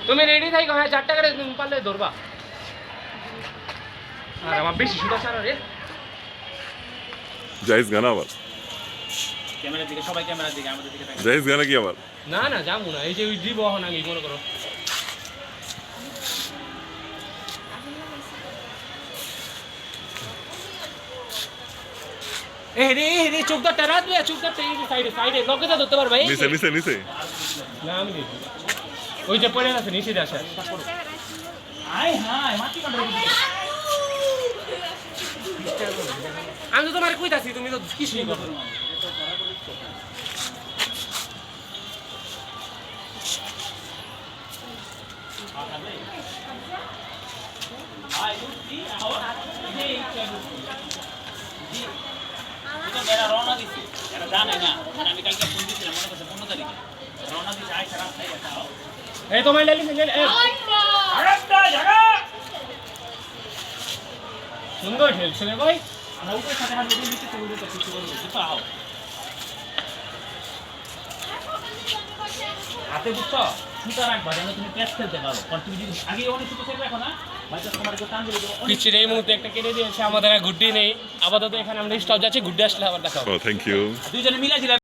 তুমি রেডি থাকো, হ্যাঁ 4 টাকা তুমি পারলে ধরবা। আর আমার বেশি সুদা ছাড়া রে। জায়েজ গানা আবার, ক্যামেরার দিকে সবাই, ক্যামেরার দিকে আমাদের দিকে তাকান। জায়েজ গানা কি আবার? না না যাবো না, এই যে ওই দিব এখন আমি মনে করো। রে চোখ ধরতে রাত রে, চোখ ধরতে এই সাইডে সাইডে লকে ধরতে পারবে এই নিচে নিচে নিচে। না আমি দেখি ওই যে পড়ে আছে নিচে আসে। আয় হায় মাটি কাটে আমি তো তোমার কইতাছি, তুমি তো কিছুই করো না। আয় লুচি আও এই জি তো মেরা রওনা দিছি, এটা জানে না। আমি কালকে ফোন দিছিলাম, মনে করছে 15 তারিখে রওনা দিছি। আয় খারাপ নাই যাও এই তোমার লেলি আরেকটা জায়গা সুন্দর খেলছে রে ভাই। আমরা উপরে সাথে হাত দিয়ে নিচে চলে যেতে কিছু করব তো আও হাতে বুঝছো সুতা রাখবা যেন তুমি ক্যাচ খেলতে পারো। কারণ তুমি যদি আগে অনেক সুতো ছেড়ে রাখো না, হয়তো তোমার একটু টান দিলে পিছিয়ে এই মুহূর্তে একটা কেটে দিয়েছে আমাদের, আর গুড্ডি নেই আপাতত। এখানে আমরা স্টপ যাচ্ছি, গুড্ডি আসলে আবার দেখা হবে। ও থ্যাংক ইউ। দুইজনে মিলে